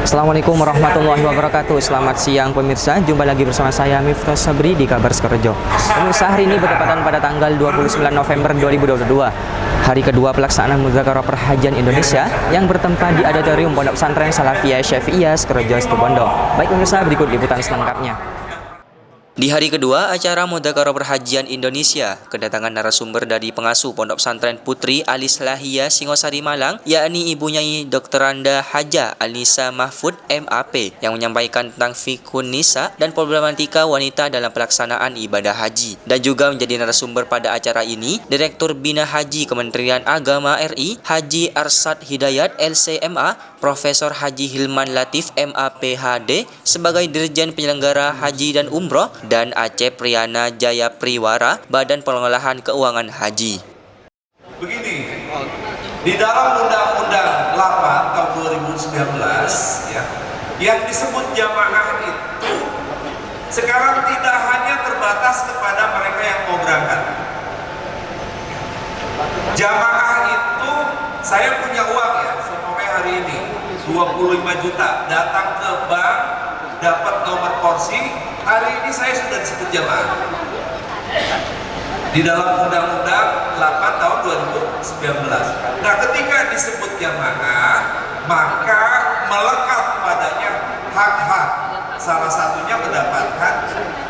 Assalamualaikum warahmatullahi wabarakatuh. Selamat siang pemirsa, jumpa lagi bersama saya Miftah Sabri di Kabar Sekerjo. Pemirsa, hari ini bertepatan pada tanggal 29 November 2022, hari kedua pelaksanaan Mudzakarah Perhajian Indonesia yang bertempat di Auditorium Pondok Pesantren Salafiyah Syafi'iyah Sekerjo Situbondo. Baik pemirsa, berikut liputan selengkapnya. Di hari kedua acara Mudzakarah Perhajian Indonesia, kedatangan narasumber dari pengasuh Pondok Pesantren Putri Alislahiyah Singosari Malang, yakni Ibu Nyai Dr. Randa Haja Alisa Mahfud MAP, yang menyampaikan tentang fiqhun nisa dan problematika wanita dalam pelaksanaan ibadah haji. Dan juga menjadi narasumber pada acara ini, Direktur Bina Haji Kementerian Agama RI, Haji Arsad Hidayat LCMA, Profesor Haji Hilman Latif MAPHD sebagai Dirjen Penyelenggara Haji dan Umroh, dan Acep Priyana Jaya Priwara, Badan Pengolahan Keuangan Haji. Begini, di dalam Undang-Undang 8 tahun 2019 ya, yang disebut jamaah itu sekarang tidak hanya terbatas kepada mereka yang mau berangkat. Jamaah itu, saya punya uang ya, sampai hari ini 25 juta, datang ke bank, dapat nomor porsi, hari ini saya sudah disebut jamaah di dalam Undang-Undang 8 tahun 2019. Nah, ketika disebut jamaah, maka melekat padanya hak-hak, salah satunya mendapatkan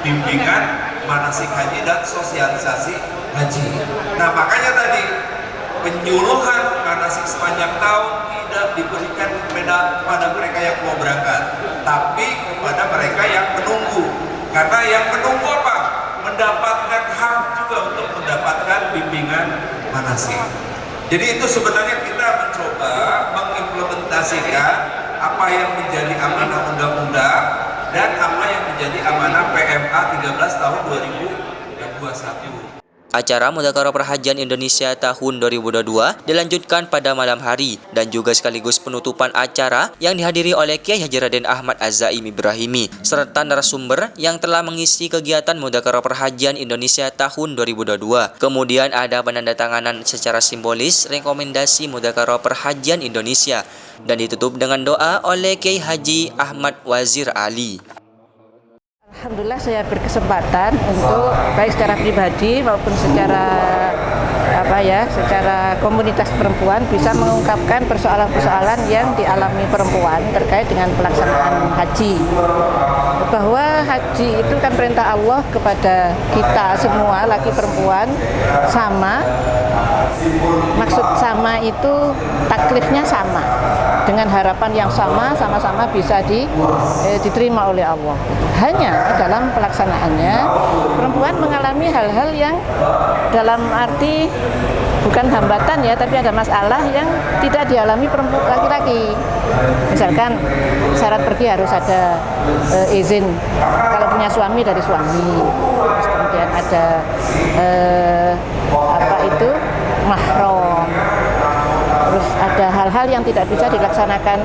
bimbingan manasik haji dan sosialisasi haji. Nah, makanya tadi penyuluhan manasik sepanjang tahun tidak diberikan kepada mereka yang mau berangkat, tapi kepada mereka yang menunggu. Karena yang menunggu apa? Mendapatkan hak juga untuk mendapatkan bimbingan manasik. Jadi itu sebenarnya kita mencoba mengimplementasikan apa yang menjadi amanah undang-undang dan apa yang menjadi amanah PMA 13 tahun 2021. Acara Mudzakarah Perhajian Indonesia tahun 2022 dilanjutkan pada malam hari dan juga sekaligus penutupan acara yang dihadiri oleh Kiai Haji Raden Ahmad Az-Zaim Ibrahimi serta narasumber yang telah mengisi kegiatan Mudzakarah Perhajian Indonesia tahun 2022. Kemudian ada penandatanganan secara simbolis rekomendasi Mudzakarah Perhajian Indonesia dan ditutup dengan doa oleh Kiai Haji Ahmad Wazir Ali. Alhamdulillah saya berkesempatan untuk baik secara pribadi maupun secara secara komunitas perempuan bisa mengungkapkan persoalan-persoalan yang dialami perempuan terkait dengan pelaksanaan haji. Bahwa haji itu kan perintah Allah kepada kita semua, laki perempuan sama. Maksud sama itu taklifnya sama, dengan harapan yang sama, sama-sama bisa diterima oleh Allah. Hanya dalam pelaksanaannya perempuan mengalami hal-hal yang dalam arti bukan hambatan ya, tapi ada masalah yang tidak dialami perempuan laki-laki. Misalkan syarat pergi harus ada izin kalau punya suami dari suami. Terus kemudian ada mahram. Terus ada hal-hal yang tidak bisa dilaksanakan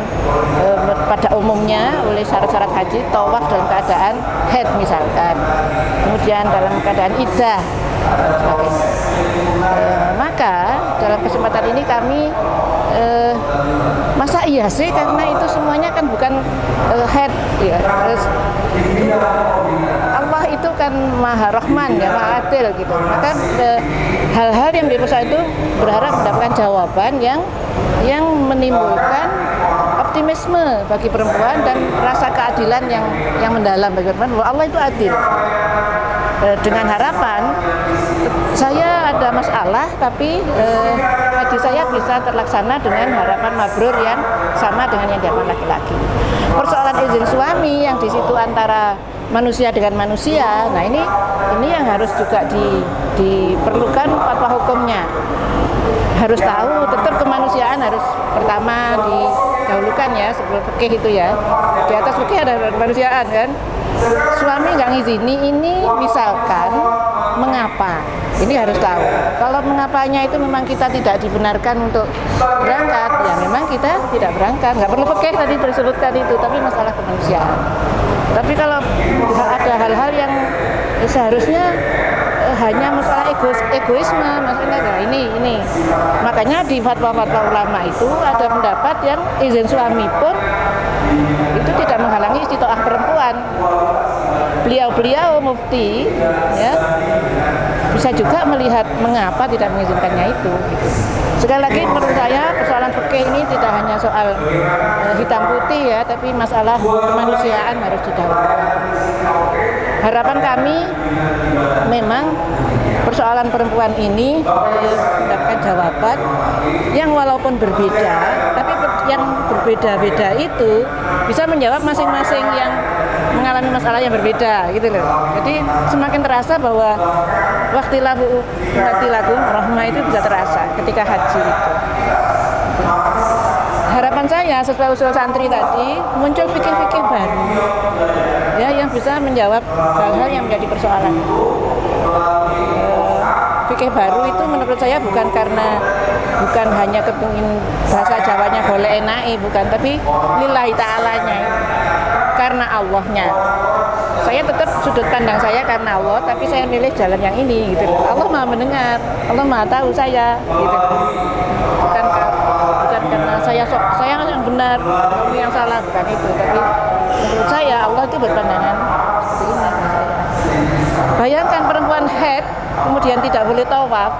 pada umumnya oleh syarat-syarat haji, tawaf dalam keadaan haid misalkan, kemudian dalam keadaan iddah dan sebagainya. Maka dalam kesempatan ini kami masa iya sih, karena itu semuanya kan bukan haid ya. Terus Allah itu kan Maha Rahman ya, Maha Adil gitu. Maka hal-hal yang dirusak itu berharap mendapatkan jawaban yang menimbulkan optimisme bagi perempuan dan rasa keadilan yang mendalam bagi perempuan bahwa Allah itu adil. Dengan harapan saya ada masalah tapi haji saya bisa terlaksana dengan harapan mabrur yang sama dengan yang diamalkan laki-laki. Persoalan izin suami yang di situ antara manusia dengan manusia, nah ini yang harus juga diperlukan fatwa hukumnya. Harus tahu, tetap kemanusiaan harus pertama didahulukan ya, sebelum fikih itu ya. Di atas fikih ada kemanusiaan kan. Suami nggak ngizini ini misalkan mengapa? Ini harus tahu. Kalau mengapanya itu memang kita tidak dibenarkan untuk berangkat, ya memang kita tidak berangkat. Nggak perlu fikih tadi disebutkan itu, tapi masalah kemanusiaan. Tapi kalau ada hal-hal yang seharusnya hanya masalah egoisme, maksudnya nah ini. Makanya di fatwa-fatwa ulama itu ada pendapat yang izin suami pun itu tidak menghalangi istitoah perempuan. Beliau mufti ya bisa juga melihat mengapa tidak mengizinkannya itu. Sekali lagi menurut saya persoalan fikih ini tidak hanya soal hitam putih ya, tapi masalah kemanusiaan harus didahulukan. Harapan kami memang persoalan perempuan ini mendapatkan jawaban yang walaupun berbeda, tapi yang berbeda-beda itu bisa menjawab masing-masing yang mengalami masalah yang berbeda gitu loh. Jadi semakin terasa bahwa waktilakum rahmah itu bisa terasa ketika haji itu. Harapan saya sesuai usul santri tadi muncul fikih-fikih baru ya yang bisa menjawab hal-hal yang menjadi persoalan. Fikih baru itu menurut saya bukan hanya kepingin bahasa Jawanya boleh enai, bukan, tapi lillahi ta'alanya, karena Allahnya. Saya tetap sudut pandang saya karena Allah, tapi saya milih jalan yang ini gitu. Allah Maha mendengar, Allah Maha tahu saya gitu. Bukan karena saya yang benar, kamu yang salah, bukan itu. Tapi menurut saya Allah itu berpandangan seperti ini. Bayangkan perempuan haid kemudian tidak boleh tawaf,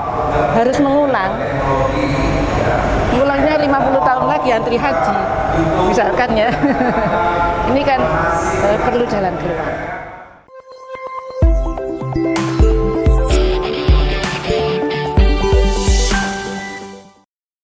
harus mengulangnya 50 tahun lagi antri haji misalkan ya. Ini kan perlu jalan keluar.